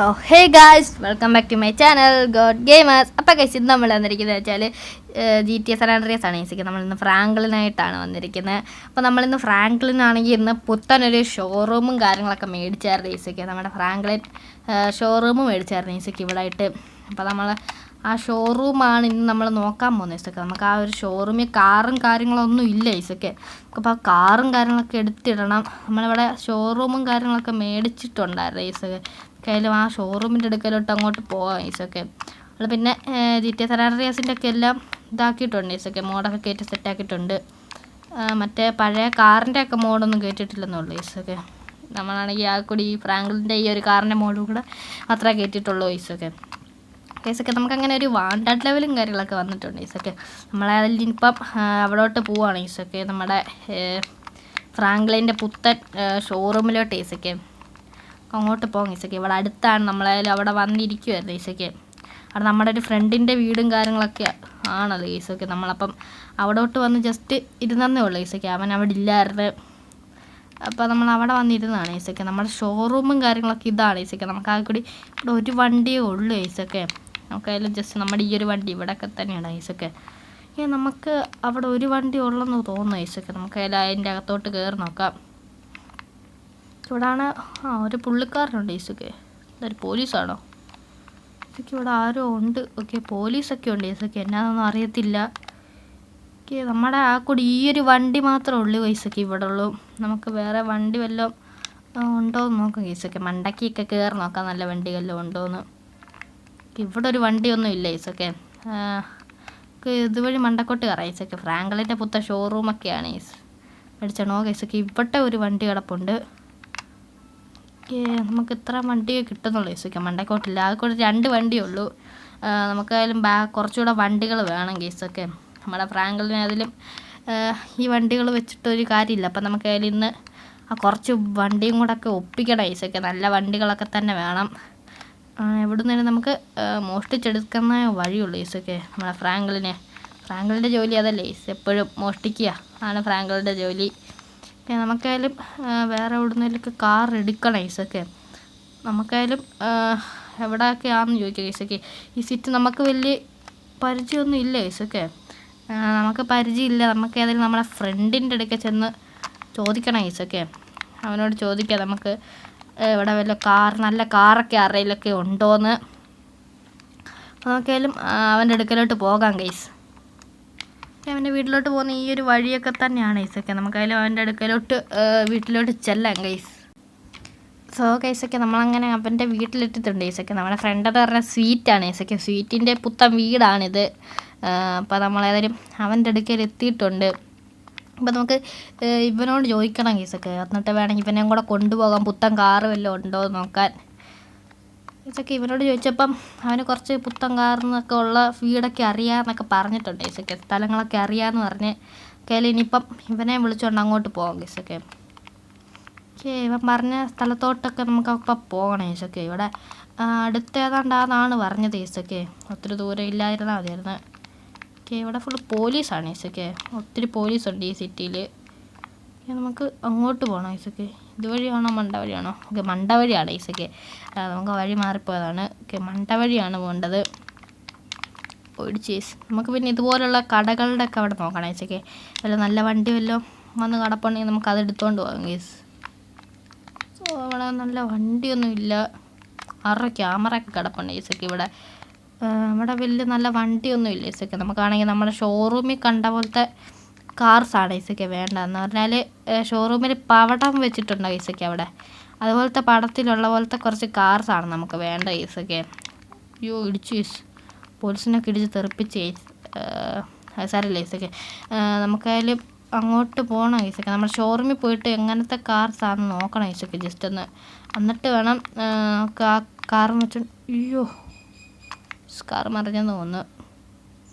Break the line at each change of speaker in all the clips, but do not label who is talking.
So hey guys, welcome back to my channel God gamers. അപ്പോൾ guys, ഇന്ന് നമ്മൾ വന്നിരിക്കുന്നത് വെച്ചാൽ GTA San Andreas ആണ്. ഈസിക്ക് നമ്മളിന്ന് ഫ്രാങ്ക്ലിനായിട്ടാണ് വന്നിരിക്കുന്നത്. അപ്പോൾ നമ്മളിന്ന് ഫ്രാങ്ക്ലിനാണെങ്കിൽ ഇന്ന് പുത്തനൊരു ഷോറൂമും കാര്യങ്ങളൊക്കെ മേടിച്ചായിരുന്നു. ഈസിക്ക് നമ്മുടെ ഫ്രാങ്ക്ലിൻ ഷോറൂമും മേടിച്ചായിരുന്നു ഈസിക്ക് ഇവിടെ ആയിട്ട്. അപ്പോൾ നമ്മൾ ആ ഷോറൂമാണ് ഇന്ന് നമ്മൾ നോക്കാൻ പോകുന്നത് ഈസൊക്കെ. നമുക്ക് ആ ഒരു ഷോറൂമിൽ കാറും കാര്യങ്ങളൊന്നും ഇല്ല ഈസൊക്കെ. അപ്പോൾ ആ കാറും കാര്യങ്ങളൊക്കെ എടുത്തിടണം. നമ്മളിവിടെ ഷോറൂമും കാര്യങ്ങളൊക്കെ മേടിച്ചിട്ടുണ്ടായിരുന്നു ഈസൊക്കെ. കയ്യിലും ആ ഷോറൂമിൻ്റെ അടുക്കലോട്ട് അങ്ങോട്ട് പോകാം ഈസൊക്കെ. അത് പിന്നെ GTA San Andreasൻ്റെ ഒക്കെ എല്ലാം ഇതാക്കിയിട്ടുണ്ട് ഈസൊക്കെ. മോഡൊക്കെ കയറ്റി സെറ്റാക്കിയിട്ടുണ്ട്. മറ്റേ പഴയ കാറിൻ്റെ ഒക്കെ മോഡൊന്നും കയറ്റിയിട്ടില്ലെന്നുള്ളൂ ഈസൊക്കെ. നമ്മളാണെങ്കിൽ ആ കൂടി ഈ ഫ്രാങ്ക്ലിൻ്റെ ഈ ഒരു കാറിൻ്റെ മോഡും കൂടെ മാത്രമേ കയറ്റിയിട്ടുള്ളൂ ഈസൊക്കെ. കേസൊക്കെ നമുക്കങ്ങനെ ഒരു വാണ്ടഡ് ലെവലും കാര്യങ്ങളൊക്കെ വന്നിട്ടുണ്ട് ഈസൊക്കെ. നമ്മളതിൽ ഇനിയിപ്പം അവിടോട്ട് പോവുകയാണ് ഈസൊക്കെ. നമ്മുടെ ഫ്രാങ്ക്ലിൻ്റെ പുത്തൻ ഷോറൂമിലോട്ട് ഈസൊക്കെ അങ്ങോട്ട് പോകാം ഈസൊക്കെ. ഇവിടെ അടുത്താണ്, നമ്മളായാലും അവിടെ വന്നിരിക്കുമായിരുന്നു ഈസൊക്കെ. അവിടെ നമ്മുടെ ഒരു ഫ്രണ്ടിൻ്റെ വീടും കാര്യങ്ങളൊക്കെ ആണല്ലോ ഈസൊക്കെ. നമ്മളപ്പം അവിടോട്ട് വന്ന് ജസ്റ്റ് ഇരുന്നേ ഉള്ളൂ ഈസൊക്കെ. അവൻ അവിടെ ഇല്ലായിരുന്നു. അപ്പോൾ നമ്മൾ അവിടെ വന്നിരുന്നതാണ് ഈസൊക്കെ. നമ്മുടെ ഷോറൂമും കാര്യങ്ങളൊക്കെ ഇതാണ് ഈസൊക്കെ. നമുക്ക് ആ കൂടി ഇവിടെ ഒരു വണ്ടിയേ ഉള്ളൂ ഈസൊക്കെ. നമുക്കതിൽ ജസ്റ്റ് നമ്മുടെ ഈ ഒരു വണ്ടി ഇവിടെയൊക്കെ തന്നെയാണ് ഈസൊക്കെ. നമുക്ക് അവിടെ ഒരു വണ്ടി ഉള്ളെന്ന് തോന്നുന്നു ഈസൊക്കെ. നമുക്കതിൽ അതിൻ്റെ അകത്തോട്ട് കയറി നോക്കാം. ഇവിടാണ് ഒരു പുള്ളിക്കാരനുണ്ട് ഈസൊക്കെ. ഇതൊരു പോലീസാണോ ഈസൊക്കെ? ഇവിടെ ആരോ ഉണ്ട്. ഓക്കെ, പോലീസൊക്കെ ഉണ്ട് ഈസൊക്കെ. എന്നാന്നൊന്നും അറിയത്തില്ല. ഓക്കെ, നമ്മുടെ ആ കൂടി ഈ ഒരു വണ്ടി മാത്രമേ ഉള്ളൂ ഈസൊക്കെ ഇവിടെ ഉള്ളൂ. നമുക്ക് വേറെ വണ്ടി വല്ലതും ഉണ്ടോയെന്ന് നോക്കാം ഈസൊക്കെ. മണ്ടയ്ക്കൊക്കെ കയറി നോക്കാം നല്ല വണ്ടി വല്ലതും ഉണ്ടോയെന്ന്. ഇവിടെ ഒരു വണ്ടിയൊന്നും ഇല്ല ഈസൊക്കെ. ഇതുവഴി മണ്ടക്കോട്ട് കയറാം ഈസൊക്കെ. ഫ്രാങ്ക്ലിൻ്റെ പുത്ത ഷോറൂമൊക്കെയാണ് ഈസ് മേടിച്ചണോ ഈസൊക്കെ. ഇവിടെ ഒരു വണ്ടി കിടപ്പുണ്ട്. നമുക്ക് ഇത്ര വണ്ടിയെ കിട്ടുന്നുള്ളൂ ഈസൊക്കെ. മണ്ടക്കോട്ടില്ല, അതുകൊണ്ട് 2 വണ്ടിയേ ഉള്ളൂ. നമുക്കായാലും കുറച്ചുകൂടെ വണ്ടികൾ വേണം കേസൊക്കെ. നമ്മുടെ ഫ്രാങ്ക്ലിന് അതിലും ഈ വണ്ടികൾ വെച്ചിട്ടൊരു കാര്യമില്ല. അപ്പം നമുക്കതിൽ ഇന്ന് കുറച്ച് വണ്ടിയും കൂടെ ഒക്കെ ഒപ്പിക്കണം ഈസൊക്കെ. നല്ല വണ്ടികളൊക്കെ തന്നെ വേണം. എവിടെ നിന്നും നമുക്ക് മോഷ്ടിച്ചെടുക്കുന്ന വഴിയുള്ളൂ ഈസൊക്കെ. നമ്മുടെ ഫ്രാങ്ക്ലിൻ്റെ ജോലി അതല്ലേ ഈസ്, എപ്പോഴും മോഷ്ടിക്കുക ആണ് ഫ്രാങ്ക്ലിൻ്റെ ജോലി. നമുക്കായാലും വേറെ എവിടെ നിന്നൊക്കെ കാർ എടുക്കണം ഈസൊക്കെ. നമുക്കായാലും എവിടെയൊക്കെയാണെന്ന് ചോദിക്കുക ഈസൊക്കെ. ഈ സിറ്റി നമുക്ക് വലിയ പരിചയമൊന്നും ഇല്ല ഈസൊക്കെ. നമുക്ക് പരിചയമില്ല. നമുക്ക് ഏതായാലും നമ്മുടെ ഫ്രണ്ടിൻ്റെ അടുക്ക ചെന്ന് ചോദിക്കണം ഈസൊക്കെ. അവനോട് ചോദിക്കാം നമുക്ക് ഇവിടെ വല്ല നല്ല കാറൊക്കെ ആരുടെയിലൊക്കെ ഉണ്ടോയെന്ന്. നമുക്കായാലും അവൻ്റെ അടുക്കലോട്ട് പോകാം ഗൈസ്. അവൻ്റെ വീട്ടിലോട്ട് പോകുന്ന ഈ ഒരു വഴിയൊക്കെ തന്നെയാണ് ഈസൊക്കെ. നമുക്കായാലും അവൻ്റെ അടുക്കലോട്ട് വീട്ടിലോട്ട് ചെല്ലാം ഗൈസ്. സോ ഗൈസൊക്കെ, നമ്മളങ്ങനെ അവൻ്റെ വീട്ടിലെത്തിയിട്ടുണ്ട് ഈസൊക്കെ. നമ്മുടെ ഫ്രണ്ട് എന്ന് പറഞ്ഞാൽ സ്വീറ്റാണ് ഈസൊക്കെ. സ്വീറ്റിൻ്റെ പുത്തൻ വീടാണിത്. അപ്പോൾ നമ്മളേതായാലും അവൻ്റെ അടുക്കൽ എത്തിയിട്ടുണ്ട്. അപ്പോൾ നമുക്ക് ഇവനോട് ചോദിക്കണം കേസൊക്കെ. എന്നിട്ട് വേണമെങ്കിൽ ഇവനെയും കൂടെ കൊണ്ടുപോകാം, പുത്തൻ കാറ് വല്ലതും ഉണ്ടോ എന്ന് നോക്കാൻ. കേസൊക്കെ ഇവനോട് ചോദിച്ചപ്പം അവന് കുറച്ച് പുത്തൻ കാറിനൊക്കെ ഉള്ള വീടൊക്കെ അറിയാമെന്നൊക്കെ പറഞ്ഞിട്ടുണ്ട് കേസൊക്കെ. സ്ഥലങ്ങളൊക്കെ അറിയാമെന്ന് പറഞ്ഞ് കയ്യിൽ ഇനിയിപ്പം ഇവനെ വിളിച്ചുകൊണ്ട് അങ്ങോട്ട് പോകാം കേസൊക്കെ. ഇവൻ പറഞ്ഞ സ്ഥലത്തോട്ടൊക്കെ നമുക്കപ്പം പോകണം കേസൊക്കെ. ഇവിടെ അടുത്തേതാണ്ടാന്നാണ് പറഞ്ഞത് കേസൊക്കെ. ഒത്തിരി ദൂരം ഇല്ലായിരുന്നാൽ മതിയായിരുന്നു. ഇവിടെ ഫുള്ള് പോലീസാണ് ഈസൊക്കെ. ഒത്തിരി പോലീസുണ്ട് ഈ സിറ്റിയിൽ. നമുക്ക് അങ്ങോട്ട് പോകണം ഈസൊക്കെ. ഇതുവഴിയാണോ മണ്ടവഴിയാണോ? ഓക്കെ, മണ്ടവഴിയാണ് ഈസൊക്കെ. നമുക്ക് വഴി മാറിപ്പോയതാണ്. ഓക്കെ, മണ്ടവഴിയാണ് പോകേണ്ടത്. ഓടിച്ചേസ് നമുക്ക് പിന്നെ ഇതുപോലുള്ള കടകളുടെ ഒക്കെ അവിടെ നോക്കണം ഈസൊക്കെ. വല്ല നല്ല വണ്ടി വല്ലതും വന്ന് കടപ്പുണ്ടെങ്കിൽ നമുക്ക് അത് എടുത്തുകൊണ്ട് പോകാം ഗേസ്. സോ അവിടെ നല്ല വണ്ടിയൊന്നും ഇല്ല. ക്യാമറ ഒക്കെ കിടപ്പുണ്ട് ഈസൊക്കെ. ഇവിടെ വലിയ നല്ല വണ്ടിയൊന്നും ഇല്ല ഈസൊക്കെ. നമുക്കാണെങ്കിൽ നമ്മുടെ ഷോറൂമിൽ കണ്ട പോലത്തെ കാർസാണ് ഈസൊക്കെ വേണ്ടതെന്ന് പറഞ്ഞാൽ. ഷോറൂമിൽ പടം വെച്ചിട്ടുണ്ടോ ഈസൊക്കെ അവിടെ? അതുപോലത്തെ പടത്തിലുള്ള പോലത്തെ കുറച്ച് കാർസാണ് നമുക്ക് വേണ്ട ഈസൊക്കെ. അയ്യോ, ഇടിച്ചു ഈസ്. പോലീസിനൊക്കെ ഇടിച്ച് തെറിപ്പിച്ച് സാരമില്ല ഈസൊക്കെ. നമുക്കായാലും അങ്ങോട്ട് പോകണം ഈസൊക്കെ. നമ്മുടെ ഷോറൂമിൽ പോയിട്ട് എങ്ങനത്തെ കാർസാണെന്ന് നോക്കണം ഈസൊക്കെ ജസ്റ്റ് ഒന്ന്. എന്നിട്ട് വേണം നമുക്ക് ആ കാർ വെച്ച്. അയ്യോ, കാർ മറിഞ്ഞെന്ന് തോന്നുന്നു.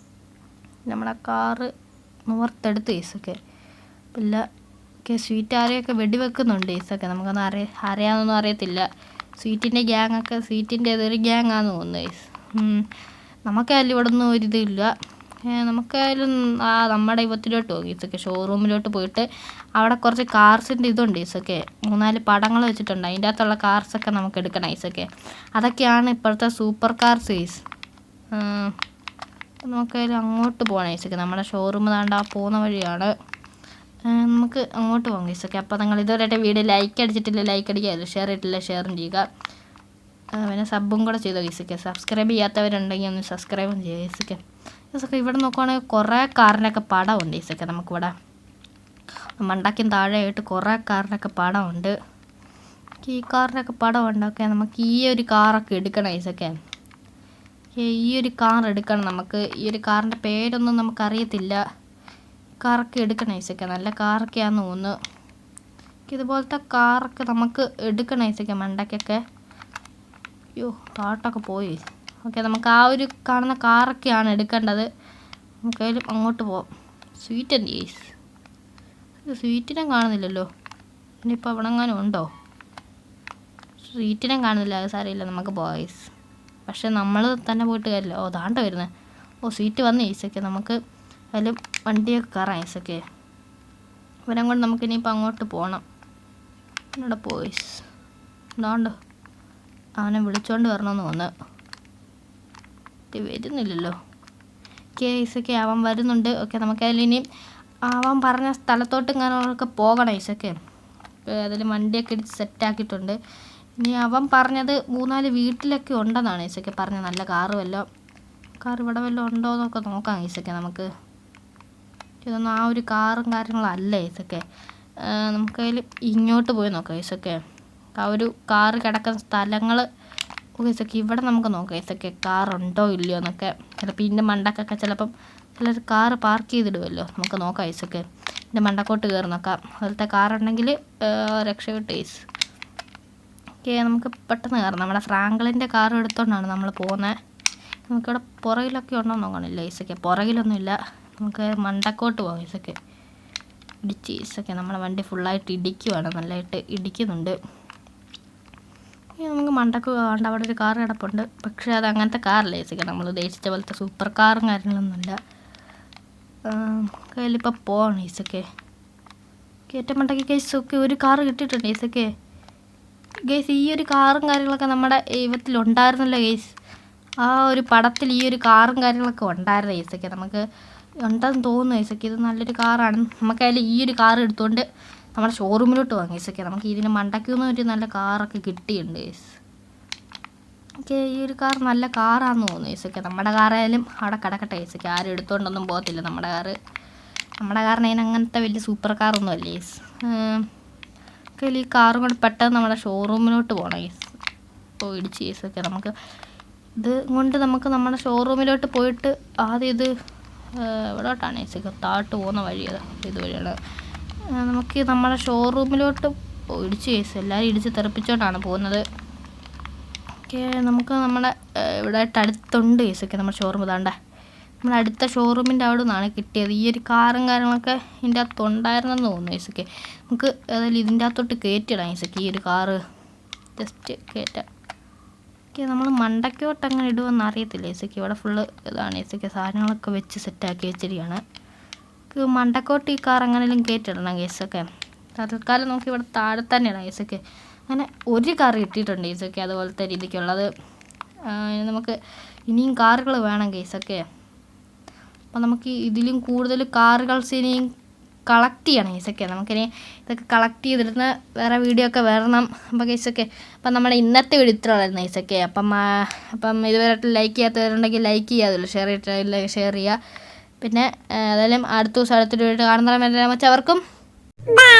നമ്മളെ കാറ് നിവർത്തെടുത്ത് ഈസൊക്കെ. പിന്നെ സ്വീറ്റ് ആരെയൊക്കെ വെടിവെക്കുന്നുണ്ട് ഈസൊക്കെ. നമുക്കൊന്നും അറിയാമെന്നൊന്നും അറിയത്തില്ല. സ്വീറ്റിൻ്റെ ഗ്യാങ്ങൊക്കെ സ്വീറ്റിൻ്റെ ഏതൊരു ഗ്യാങ്ങാന്ന് തോന്നുന്നു ഈസ്. നമുക്കതിൽ ഇവിടെ ഒന്നും ഒരിതില്ല. നമുക്കായാലും നമ്മുടെ ഇവത്തിലോട്ട് പോകും ഈസൊക്കെ ഷോറൂമിലോട്ട് പോയിട്ട് അവിടെ കുറച്ച് കാർസിൻ്റെ ഇതുണ്ട് ഈസൊക്കെ 3-4 പടങ്ങൾ വെച്ചിട്ടുണ്ട്. അതിൻ്റെ അകത്തുള്ള കാർസൊക്കെ നമുക്ക് എടുക്കണം ഈസൊക്കെ. അതൊക്കെയാണ് ഇപ്പോഴത്തെ സൂപ്പർ കാർസ് ഈസ്. നമുക്കായാലും അങ്ങോട്ട് പോകണം ഈസൊക്കെ. നമ്മുടെ ഷോറൂം താണ്ട പോകുന്ന വഴിയാണ്. നമുക്ക് അങ്ങോട്ട് പോകാം ഈസൊക്കെ. അപ്പോൾ നിങ്ങൾ ഇതുവരെയായിട്ട് വീഡിയോ ലൈക്ക് അടിച്ചിട്ടില്ല ലൈക്ക് അടിക്കുക, ഷെയർ ഇട്ടില്ല ഷെയറും ചെയ്യുക. പിന്നെ സബ്ബും കൂടെ ചെയ്തോ ഈസൊക്കെ. സബ്സ്ക്രൈബ് ചെയ്യാത്തവരുണ്ടെങ്കിൽ ഒന്ന് സബ്സ്ക്രൈബും ചെയ്യുക ഈസൊക്കെ. ഈസൊക്കെ ഇവിടെ നോക്കുവാണെങ്കിൽ കുറേ കാറിനൊക്കെ പടമുണ്ട് ഈസൊക്കെ. നമുക്കിവിടെ മണ്ടയ്ക്കും താഴെയായിട്ട് കുറേ കാറിനൊക്കെ പടമുണ്ട്. ഈ കാറിനൊക്കെ പടമുണ്ട്. ഓക്കെ, നമുക്ക് ഈ ഒരു കാറൊക്കെ എടുക്കണം ഈസൊക്കെ. ഈ ഒരു കാർ എടുക്കണം നമുക്ക്. ഈ ഒരു കാറിൻ്റെ പേരൊന്നും നമുക്കറിയത്തില്ല. കാറൊക്കെ എടുക്കണം ഈസൊക്കെ. നല്ല കാറൊക്കെയാണെന്ന് തോന്നുന്നു. ഇതുപോലത്തെ കാറൊക്കെ നമുക്ക് എടുക്കണം ഈസൊക്കെ മണ്ടയ്ക്കൊക്കെ. അയ്യോ താട്ടൊക്കെ പോയി. ഓക്കെ, നമുക്ക് ആ ഒരു കാണുന്ന കാറൊക്കെയാണ് എടുക്കേണ്ടത്. നമുക്കായാലും അങ്ങോട്ട് പോവാം. സ്വീറ്റ് എന്ത് ചെയ്സ്? സ്വീറ്റിനെ കാണുന്നില്ലല്ലോ. ഇനിയിപ്പോൾ അവിടെ എങ്ങാനും ഉണ്ടോ? സ്വീറ്റിനെ കാണുന്നില്ല. അത് സാരമില്ല, നമുക്ക് പോവാം. പക്ഷെ നമ്മൾ തന്നെ പോയിട്ട് കാര്യമില്ല. ദാണ്ട വരുന്നത്. സ്വീറ്റ് വന്ന് ഈസൊക്കെ. നമുക്ക് അതിലും വണ്ടിയൊക്കെ കയറാം ഈസൊക്കെ. ഇവരെ കൊണ്ട് നമുക്ക് ഇനിയിപ്പോൾ അങ്ങോട്ട് പോകണം. ഇവിടെ പോയി ദാണ്ടോ അവനെ വിളിച്ചോണ്ട് വരണമെന്ന് തോന്നുന്നു. വരുന്നില്ലല്ലോ. ഈസൊക്കെ അവൻ വരുന്നുണ്ട്. ഓക്കെ, നമുക്കതിൽ ഇനി അവൻ പറഞ്ഞ സ്ഥലത്തോട്ട് ഇങ്ങനെയൊക്കെ പോകണം ഈസൊക്കെ. അതിൽ വണ്ടിയൊക്കെ ഇടിച്ച് സെറ്റാക്കിയിട്ടുണ്ട്. ഇനി അവൻ പറഞ്ഞത് 3-4 വീട്ടിലൊക്കെ ഉണ്ടെന്നാണ് ഈസൊക്കെ പറഞ്ഞത്. നല്ല കാറ് ഇവിടെ വല്ലതും ഉണ്ടോ എന്നൊക്കെ നോക്കാം ഈസൊക്കെ. നമുക്ക് ഇതൊന്നും ആ ഒരു കാറും കാര്യങ്ങളും അല്ല ഈസൊക്കെ. നമുക്കതിൽ ഇങ്ങോട്ട് പോയി നോക്കാം ഈസൊക്കെ. ആ ഒരു കാറ് കിടക്കുന്ന സ്ഥലങ്ങൾ ഈസൊക്കെ ഇവിടെ നമുക്ക് നോക്കാം ഈസൊക്കെ. കാറുണ്ടോ ഇല്ലയോ എന്നൊക്കെ. ചിലപ്പോൾ ഇതിൻ്റെ മണ്ടക്കൊക്കെ ചിലപ്പം ചിലർ കാറ് പാർക്ക് ചെയ്തിടുമല്ലോ. നമുക്ക് നോക്കാം ഈസൊക്കെ. ഇതിൻ്റെ മണ്ടക്കോട്ട് കയറി നോക്കാം. അതുപോലത്തെ കാറുണ്ടെങ്കിൽ രക്ഷപ്പെട്ട് ഈസ്. ഓക്കെ, നമുക്ക് പെട്ടെന്ന് കയറാം. നമ്മുടെ ഫ്രാങ്ക്ലിൻ്റെ കാർ എടുത്തുകൊണ്ടാണ് നമ്മൾ പോകുന്നത്. നമുക്കിവിടെ പുറകിലൊക്കെ ഉണ്ടോ നോക്കണില്ല ഈസൊക്കെ. പുറകിലൊന്നുമില്ല. നമുക്ക് മണ്ടക്കോട്ട് പോകാം ഈസൊക്കെ. ഇടിച്ച് ഈസൊക്കെ. നമ്മുടെ വണ്ടി ഫുള്ളായിട്ട് ഇടിക്കുവാണ്. നല്ലതായിട്ട് ഇടിക്കുന്നുണ്ട്. നമുക്ക് മണ്ടക്ക് വേണ്ട. അവിടെ ഒരു കാർ കിടപ്പുണ്ട്. പക്ഷേ അത് അങ്ങനത്തെ കാറല്ല ഈസൊക്കെ. നമ്മൾ ഉദ്ദേശിച്ച പോലത്തെ സൂപ്പർ കാറും കാര്യങ്ങളൊന്നുമില്ല. കയ്യിലിപ്പോൾ പോകണം ഈസൊക്കെ. ഏറ്റവും മണ്ടക്ക് കേസൊക്കെ ഒരു കാറ് കിട്ടിയിട്ടുണ്ട് ഈസൊക്കെ. ഗേസ് ഈ ഒരു കാറും കാര്യങ്ങളൊക്കെ നമ്മുടെ ഇവത്തിലുണ്ടായിരുന്നല്ലോ ഗേസ്. ആ ഒരു പടത്തിൽ ഈ ഒരു കാറും കാര്യങ്ങളൊക്കെ ഉണ്ടായിരുന്നു ഈസൊക്കെ. നമുക്ക് ഉണ്ടെന്ന് തോന്നുന്നു ഈസൊക്കെ. ഇത് നല്ലൊരു കാറാണ്. നമുക്കതിൽ ഈ ഒരു കാർ എടുത്തുകൊണ്ട് നമ്മുടെ ഷോറൂമിലോട്ട് പോകാം ഈസൊക്കെ. നമുക്ക് ഇതിന് മണ്ടയ്ക്കുന്ന ഒരു നല്ല കാറൊക്കെ കിട്ടിയിട്ടുണ്ട് ഈസ്. ഓക്കെ, ഈ ഒരു കാർ നല്ല കാറാണെന്ന് തോന്നുന്നു ഈസൊക്കെ. നമ്മുടെ കാറായാലും അവിടെ കിടക്കട്ടെ ഈസൊക്കെ. ആരും എടുത്തുകൊണ്ടൊന്നും പോകത്തില്ല നമ്മുടെ കാറ്. നമ്മുടെ കാറിന് അതിന് അങ്ങനത്തെ വലിയ സൂപ്പർ കാറൊന്നും അല്ലേ ഈസ്. ഈ കാറും കൂടെ പെട്ടെന്ന് നമ്മുടെ ഷോറൂമിലോട്ട് പോകണം ഈസ്. ഇടിച്ച് ഈസൊക്കെ. നമുക്ക് ഇത് കൊണ്ട് നമുക്ക് നമ്മുടെ ഷോറൂമിലോട്ട് പോയിട്ട് ആദ്യം ഇത് എവിടോട്ടാണ് ഈസൊക്കെ. താഴോട്ട് പോകുന്ന വഴിയത് ഇതുവഴിയാണ്. നമുക്ക് നമ്മുടെ ഷോറൂമിലോട്ട് ഇടിച്ച് കേസ് എല്ലാവരും ഇടിച്ച് തെറിപ്പിച്ചോണ്ടാണ് പോകുന്നത്. ഓക്കെ, നമുക്ക് നമ്മുടെ ഇവിടെ അടുത്തുണ്ട് കേസൊക്കെ. നമ്മുടെ ഷോറൂം ഇതാണ്ട നമ്മുടെ അടുത്ത ഷോറൂമിൻ്റെ അവിടെ നിന്നാണ് കിട്ടിയത്. ഈ ഒരു കാറും കാര്യങ്ങളൊക്കെ ഇതിൻ്റെ അകത്ത് ഉണ്ടായിരുന്നെന്ന് തോന്നുന്നു കേസൊക്കെ. നമുക്ക് ഏതായാലും ഇതിൻ്റെ അകത്തോട്ട് കയറ്റിയിടാം കേസൊക്കെ. ഈ ഒരു കാറ് ജസ്റ്റ് കയറ്റാം. ഓക്കെ, നമ്മൾ മണ്ടയ്ക്കോട്ട് അങ്ങനെ ഇടുമെന്ന് അറിയത്തില്ല കേസൊക്കെ. ഇവിടെ ഫുള്ള് ഇതാണ് കേസൊക്കെ. സാധനങ്ങളൊക്കെ വെച്ച് സെറ്റാക്കി വെച്ചിരിക്കുകയാണ്. മണ്ടക്കോട്ട് ഈ കാർ എങ്ങനെയും കയറ്റിടണം കേസൊക്കെ. തൽക്കാലം നോക്കി ഇവിടെ താഴെ തന്നെയാണ് കേസൊക്കെ. അങ്ങനെ ഒരു കാർ കിട്ടിയിട്ടുണ്ട് കേസൊക്കെ. അതുപോലത്തെ രീതിക്കുള്ളത്. നമുക്ക് ഇനിയും കാറുകൾ വേണം കേസൊക്കെ. അപ്പം നമുക്ക് ഇതിലും കൂടുതൽ കാറുകൾസ് ഇനിയും കളക്ട് ചെയ്യണം കേസൊക്കെ. നമുക്കിനി ഇതൊക്കെ കളക്ട് ചെയ്തിരുന്ന വേറെ വീഡിയോ ഒക്കെ വരണം. അപ്പം കേസൊക്കെ. അപ്പം നമ്മുടെ ഇന്നത്തെ വീഡിയോ ഇത്ര ഉള്ളായിരുന്നു കേസൊക്കെ. അപ്പം ഇതുവരെയായിട്ട് ലൈക്ക് ചെയ്യാത്തവരുണ്ടെങ്കിൽ ലൈക്ക് ചെയ്യാതില്ല, ഷെയർ ചെയ്യുക. പിന്നെ ഏതായാലും അടുത്ത ദിവസം അടുത്തൊരു വീഡിയോ കാണുന്നവരെ അവർക്കും ബൈ.